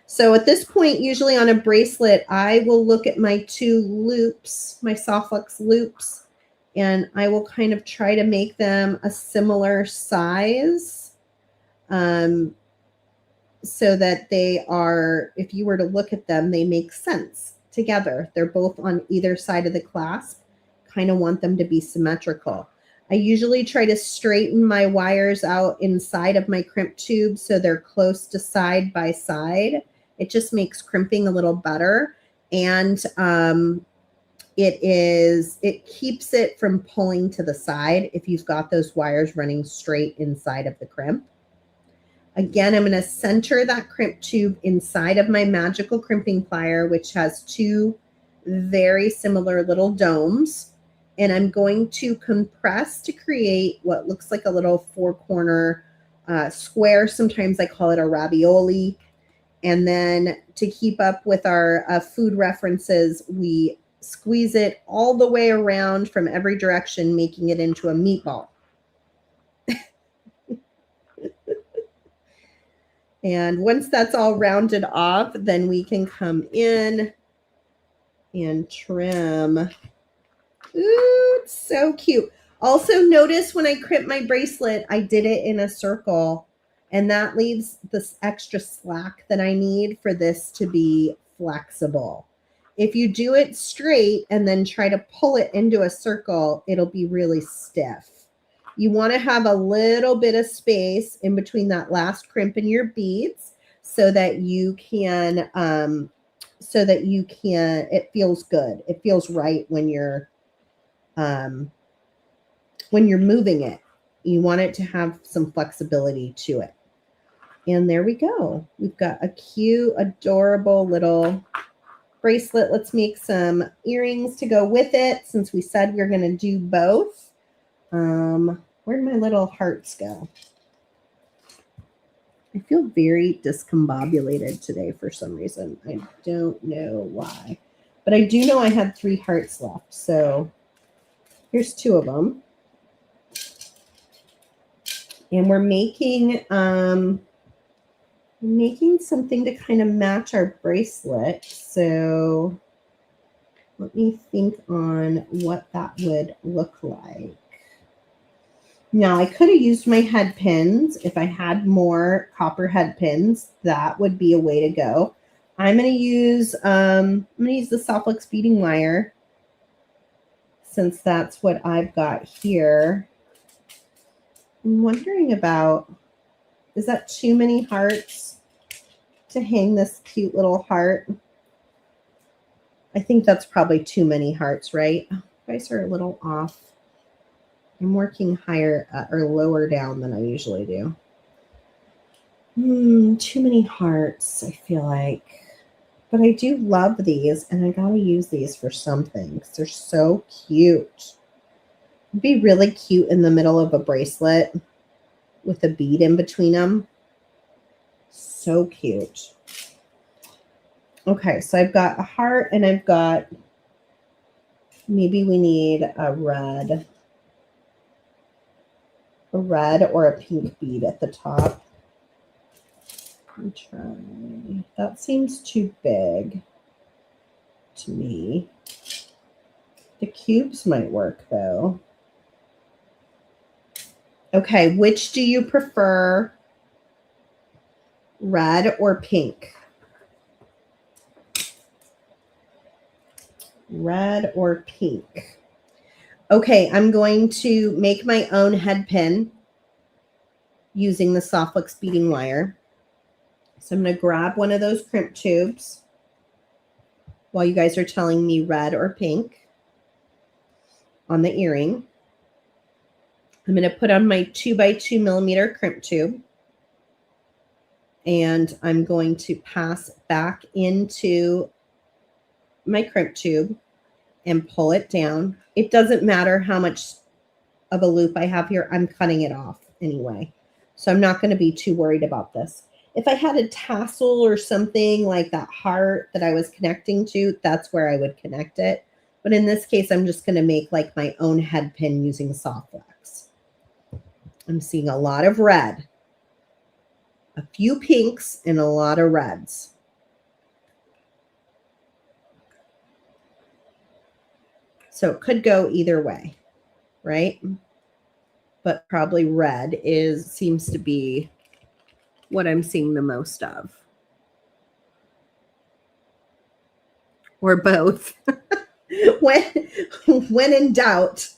S2: So at this point, usually on a bracelet, I will look at my 2 loops, my soft flex loops, and I will kind of try to make them a similar size so that they are, if you were to look at them, they make sense together. They're both on either side of the clasp. Kind of want them to be symmetrical. I usually try to straighten my wires out inside of my crimp tube so they're close to side by side. It just makes crimping a little better. And it keeps it from pulling to the side if you've got those wires running straight inside of the crimp. Again, I'm going to center that crimp tube inside of my magical crimping plier, which has 2 very similar little domes. And I'm going to compress to create what looks like a little 4-corner square. Sometimes I call it a ravioli. And then to keep up with our food references, we squeeze it all the way around from every direction, making it into a meatball. And once that's all rounded off, then we can come in and trim. Ooh, it's so cute. Also notice when I crimp my bracelet, I did it in a circle, and that leaves this extra slack that I need for this to be flexible. If you do it straight and then try to pull it into a circle, it'll be really stiff. You want to have a little bit of space in between that last crimp in your beads so that you can, it feels good. It feels right when you're moving it. You want it to have some flexibility to it. And there we go. We've got a cute, adorable little bracelet. Let's make some earrings to go with it since we said we're going to do both. Where'd my little hearts go? I feel very discombobulated today for some reason. I don't know why. But I do know I had 3 hearts left. So here's 2 of them. And we're making something to kind of match our bracelet. So let me think on what that would look like. Now, I could have used my head pins. If I had more copper head pins, that would be a way to go. I'm going to use the Softflex beading wire, since that's what I've got here. I'm wondering about, is that too many hearts to hang this cute little heart? I think that's probably too many hearts, right? Oh, you guys are a little off. I'm working higher or lower down than I usually do. Too many hearts, I feel like. But I do love these, and I gotta use these for something because they're so cute. It'd be really cute in the middle of a bracelet with a bead in between them. So cute. Okay, so I've got a heart, and I've got, maybe we need a red or a pink bead at the top. I'll try. That seems too big to me. The cubes might work though. Okay, which do you prefer? Red or pink? Red or pink? Okay, I'm going to make my own head pin using the Softflex beading wire. So I'm going to grab one of those crimp tubes while you guys are telling me red or pink on the earring. I'm going to put on my 2x2 millimeter crimp tube, and I'm going to pass back into my crimp tube and pull it down. It doesn't matter how much of a loop I have here. I'm cutting it off anyway. So I'm not going to be too worried about this. If I had a tassel or something like that heart that I was connecting to, that's where I would connect it. But in this case, I'm just going to make like my own head pin using Softflex. I'm seeing a lot of red, a few pinks, and a lot of reds. So it could go either way, right? But probably red seems to be what I'm seeing the most of. Or both. when in doubt,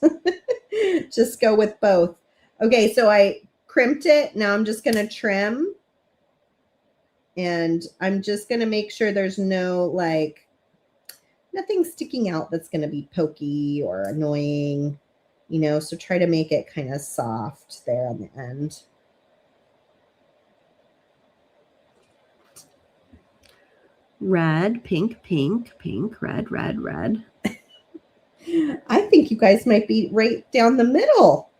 S2: just go with both. Okay, so I crimped it. Now I'm just going to trim. And I'm just going to make sure there's no, like, nothing sticking out that's going to be pokey or annoying, you know, so try to make it kind of soft there on the end. Red, pink, pink, pink, red, red, red. I think you guys might be right down the middle.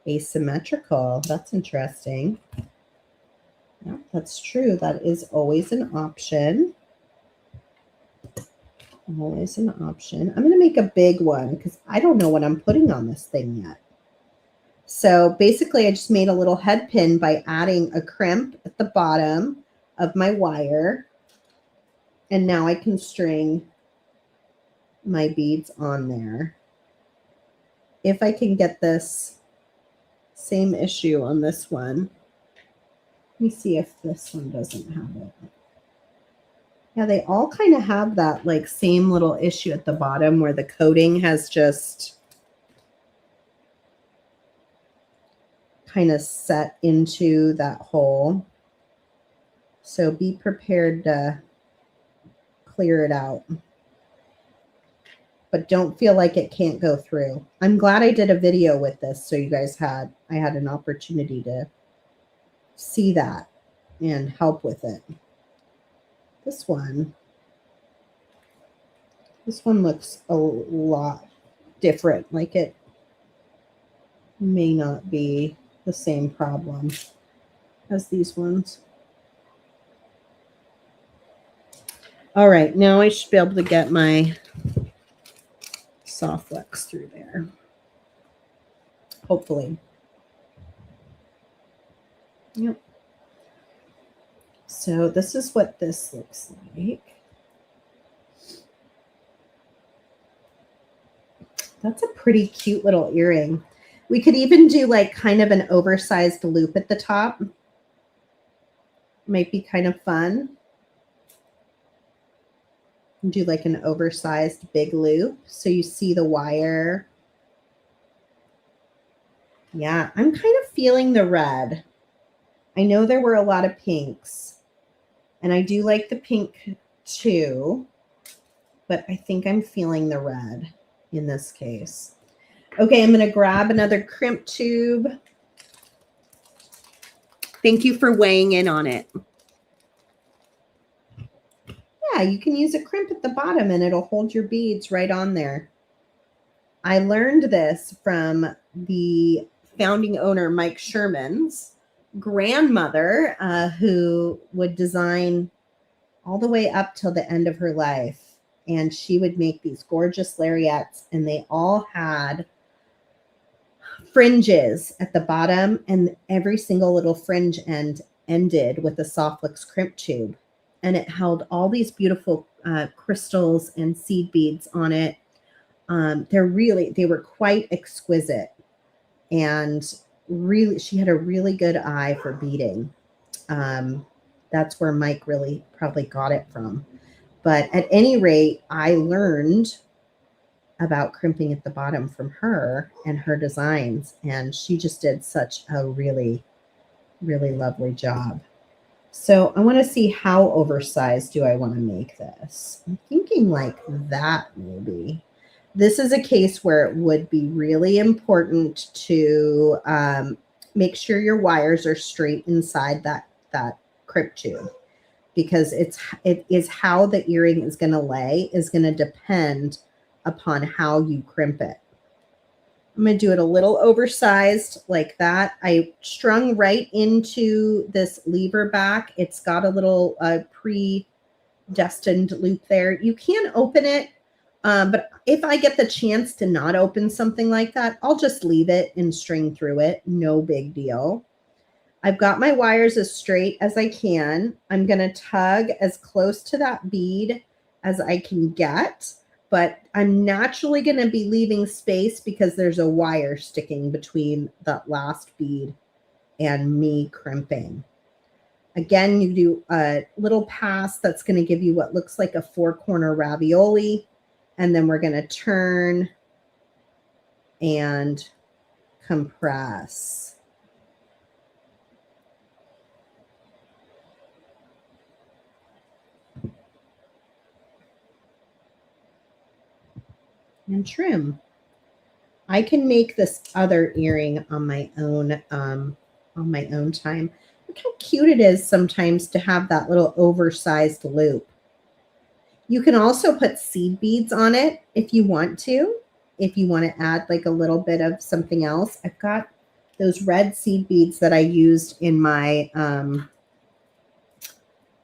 S2: Asymmetrical. That's interesting. Yeah, that's true. That is always an option. Always an option. I'm going to make a big one because I don't know what I'm putting on this thing yet. So basically, I just made a little head pin by adding a crimp at the bottom of my wire. And now I can string my beads on there. If I can get this same issue on this one. Let me see if this one doesn't have it. Yeah, they all kind of have that like same little issue at the bottom where the coating has just kind of set into that hole. So be prepared to clear it out. But don't feel like it can't go through. I'm glad I did a video with this so you guys I had an opportunity to see that and help with it. This one looks a lot different. Like it may not be the same problem as these ones. All right, now I should be able to get my Softflex through there. Hopefully. Yep. So this is what this looks like. That's a pretty cute little earring. We could even do like kind of an oversized loop at the top. Might be kind of fun. Do like an oversized big loop so you see the wire. Yeah, I'm kind of feeling the red. I know there were a lot of pinks, and I do like the pink too, but I think I'm feeling the red in this case. Okay, I'm going to grab another crimp tube.
S1: Thank you for weighing in on it.
S2: Yeah, you can use a crimp at the bottom and it'll hold your beads right on there. I learned this from the founding owner, Mike Sherman's grandmother, who would design all the way up till the end of her life. And she would make these gorgeous lariats, and they all had fringes at the bottom, and every single little fringe end ended with a Softflix crimp tube. And it held all these beautiful crystals and seed beads on it. They were quite exquisite, and really, she had a really good eye for beading. That's where Mike really probably got it from. But at any rate, I learned about crimping at the bottom from her and her designs, and she just did such a really, really lovely job. So I want to see how oversized do I want to make this. I'm thinking like that maybe. This is a case where it would be really important to make sure your wires are straight inside that crimp tube, because it is how the earring is going to lay is going to depend upon how you crimp it. I'm going to do it a little oversized like that. I strung right into this lever back. It's got a little predestined loop there. You can open it, but if I get the chance to not open something like that, I'll just leave it and string through it. No big deal. I've got my wires as straight as I can. I'm going to tug as close to that bead as I can get, but I'm naturally going to be leaving space because there's a wire sticking between that last bead and me crimping. Again, you do a little pass that's going to give you what looks like a 4-corner ravioli, and then we're going to turn and compress. And trim. I can make this other earring on my own time. Look how cute it is sometimes to have that little oversized loop. You can also put seed beads on it if you want to. If you want to add like a little bit of something else. I've got those red seed beads that I used in my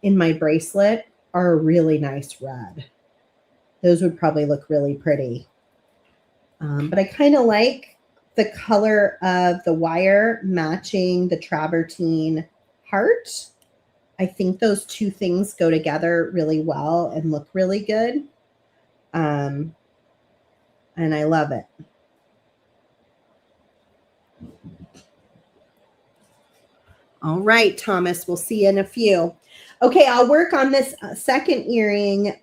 S2: bracelet are a really nice red. Those would probably look really pretty. But I kind of like the color of the wire matching the travertine heart. I think those two things go together really well and look really good. And I love it. All right, Thomas, we'll see you in a few. Okay, I'll work on this second earring.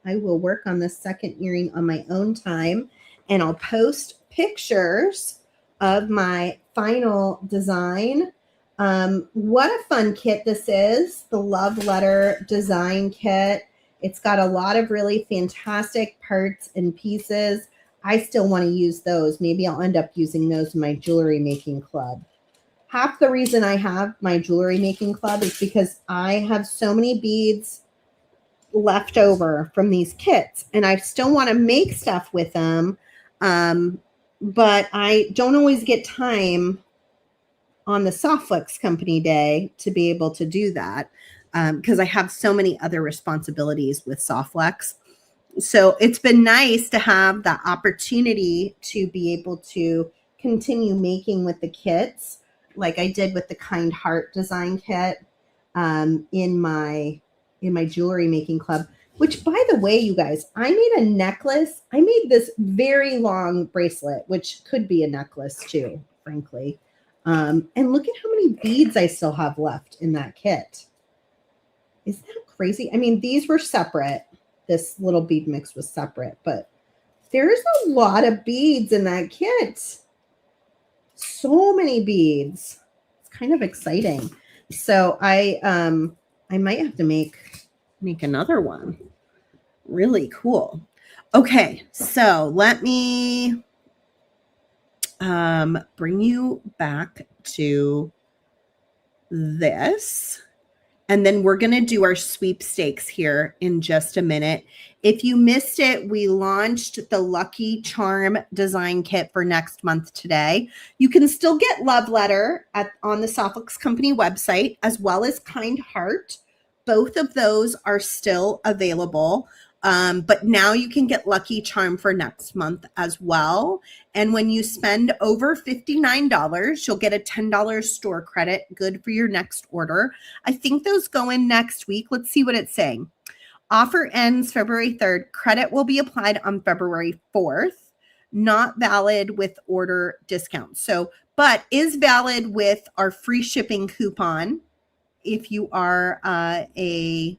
S2: I will work on this second earring on my own time, and I'll post pictures of my final design. What a fun kit this is, the Love Letter Design Kit. It's got a lot of really fantastic parts and pieces. I still want to use those. Maybe I'll end up using those in my jewelry making club. Half the reason I have my jewelry making club is because I have so many beads left over from these kits, and I still want to make stuff with them, but I don't always get time on the Softflix company day to be able to do that, because I have so many other responsibilities with Softflix. So it's been nice to have the opportunity to be able to continue making with the kits like I did with the Kind Heart design kit in my jewelry making club, which, by the way, you guys, I made a necklace. I made this very long bracelet, which could be a necklace too, frankly. And look at how many beads I still have left in that kit. Isn't that crazy? I mean, these were separate. this little bead mix was separate, but there's a lot of beads in that kit. So many beads. It's kind of exciting. So I might have to make
S1: another one. Really cool. Okay, so let me bring you back to this. And then we're going to do our sweepstakes here in just a minute. If you missed it, we launched the Lucky Charm design kit for next month today. You can still get Love Letter on the Softlux Company website, as well as Kind Heart. Both of those are still available. But now you can get Lucky Charm for next month as well. And when you spend over $59, you'll get a $10 store credit, good for your next order. I think those go in next week. Let's see what it's saying. Offer ends February 3rd. Credit will be applied on February 4th. Not valid with order discounts. So, but is valid with our free shipping coupon if you are a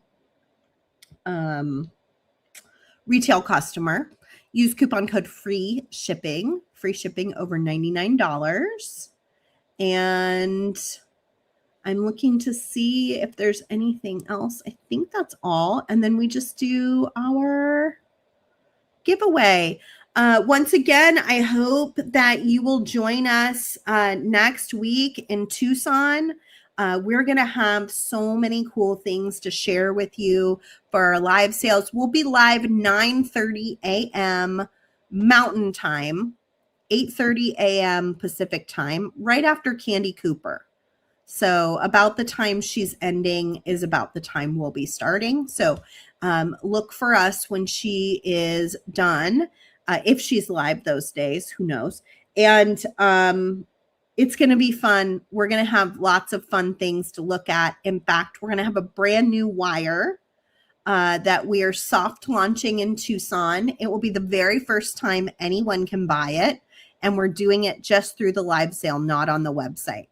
S1: retail customer. Use coupon code free shipping over $99. And I'm looking to see if there's anything else. I think that's all. And then we just do our giveaway. Once again, I hope that you will join us next week in Tucson. We're going to have so many cool things to share with you for our live sales. We'll be live 9:30 a.m. Mountain Time, 8:30 a.m. Pacific Time, right after Candy Cooper. So about the time she's ending is about the time we'll be starting. So look for us when she is done, if she's live those days, who knows. And it's going to be fun. We're going to have lots of fun things to look at. In fact, we're going to have a brand new wire that we are soft launching in Tucson. It will be the very first time anyone can buy it. And we're doing it just through the live sale, not on the website.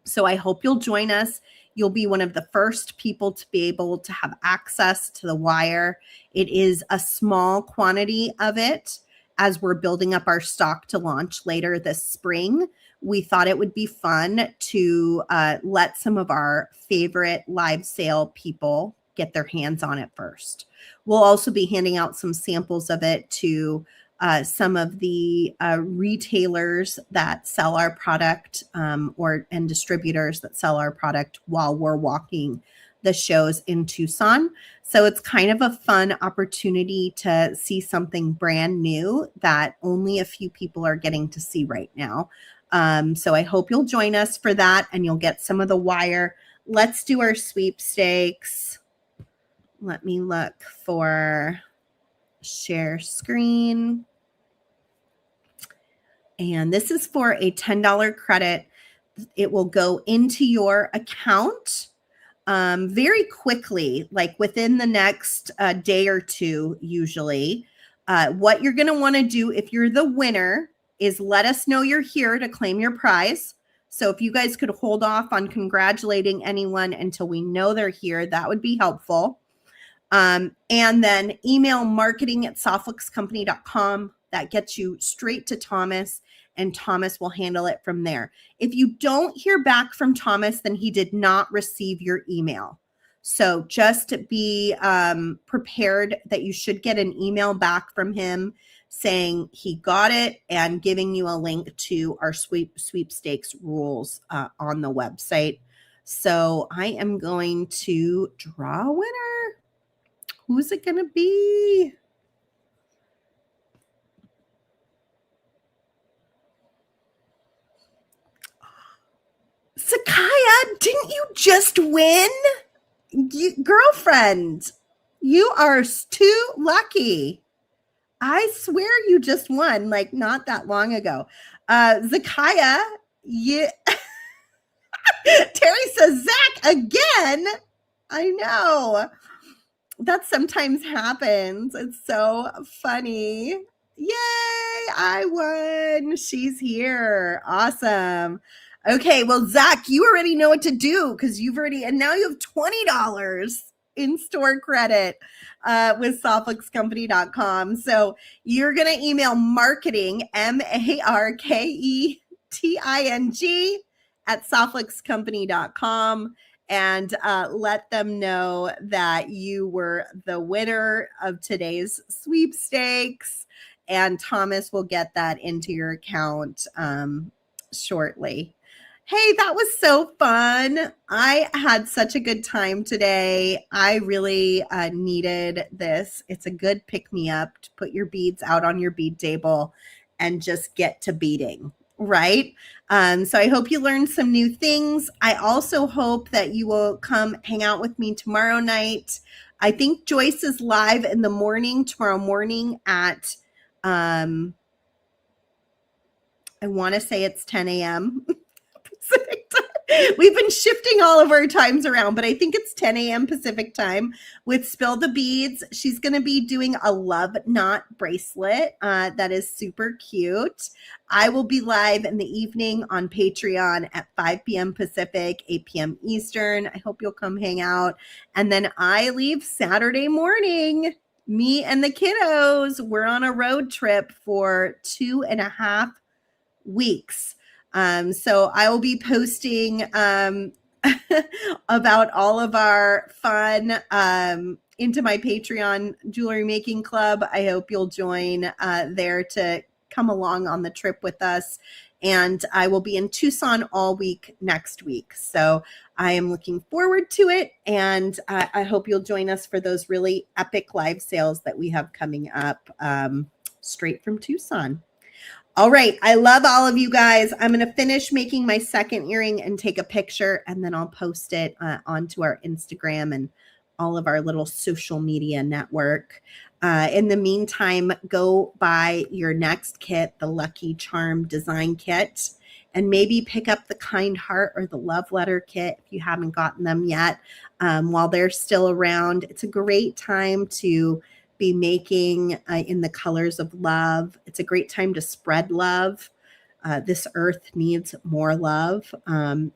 S1: So I hope you'll join us. You'll be one of the first people to be able to have access to the wire. It is a small quantity of it as we're building up our stock to launch later this spring. We thought it would be fun to let some of our favorite live sale people get their hands on it first. We'll also be handing out some samples of it to some of the retailers that sell our product and distributors that sell our product while we're walking the shows in Tucson. So it's kind of a fun opportunity to see something brand new that only a few people are getting to see right now. So I hope you'll join us for that and you'll get some of the wire. Let's do our sweepstakes. Let me look for share screen. And this is for a $10 credit. It will go into your account very quickly, like within the next day or two, usually. What you're going to want to do if you're the winner is let us know you're here to claim your prize. So if you guys could hold off on congratulating anyone until we know they're here, that would be helpful. And then email marketing@softluxcompany.com. That gets you straight to Thomas, and Thomas will handle it from there. If you don't hear back from Thomas, then he did not receive your email. So just be prepared that you should get an email back from him saying he got it and giving you a link to our sweepstakes rules on the website. So I am going to draw a winner. Who's it going to be? Sakaya, didn't you just win? Girlfriend, you are too lucky. I swear you just won, like not that long ago. Zakaya, Terry says, Zach, again? I know. That sometimes happens. It's so funny. Yay, I won. She's here. Awesome. Okay, well, Zach, you already know what to do because and now you have $20. in-store credit with softlickscompany.com. So you're going to email marketing, marketing at softlickscompany.com and let them know that you were the winner of today's sweepstakes. And Thomas will get that into your account shortly. Hey, that was so fun. I had such a good time today. I really needed this. It's a good pick-me-up to put your beads out on your bead table and just get to beading, right? So I hope you learned some new things. I also hope that you will come hang out with me tomorrow night. I think Joyce is live in the morning, tomorrow morning at, I want to say it's 10 a.m. Pacific time. We've been shifting all of our times around, but I think it's 10 a.m. Pacific time with Spill the Beads. She's going to be doing a love knot bracelet that is super cute. I will be live in the evening on Patreon at 5 p.m. Pacific, 8 p.m. Eastern. I hope you'll come hang out. And then I leave Saturday morning. Me and the kiddos, we're on a road trip for 2.5 weeks. So I will be posting about all of our fun into my Patreon jewelry making club. I hope you'll join there to come along on the trip with us. And I will be in Tucson all week next week. So I am looking forward to it. And I hope you'll join us for those really epic live sales that we have coming up straight from Tucson. All right. I love all of you guys. I'm going to finish making my second earring and take a picture, and then I'll post it onto our Instagram and all of our little social media network. In the meantime, go buy your next kit, the Lucky Charm Design Kit, and maybe pick up the Kind Heart or the Love Letter Kit if you haven't gotten them yet while they're still around. It's a great time to be making in the colors of love. It's a great time to spread love. This earth needs more love. And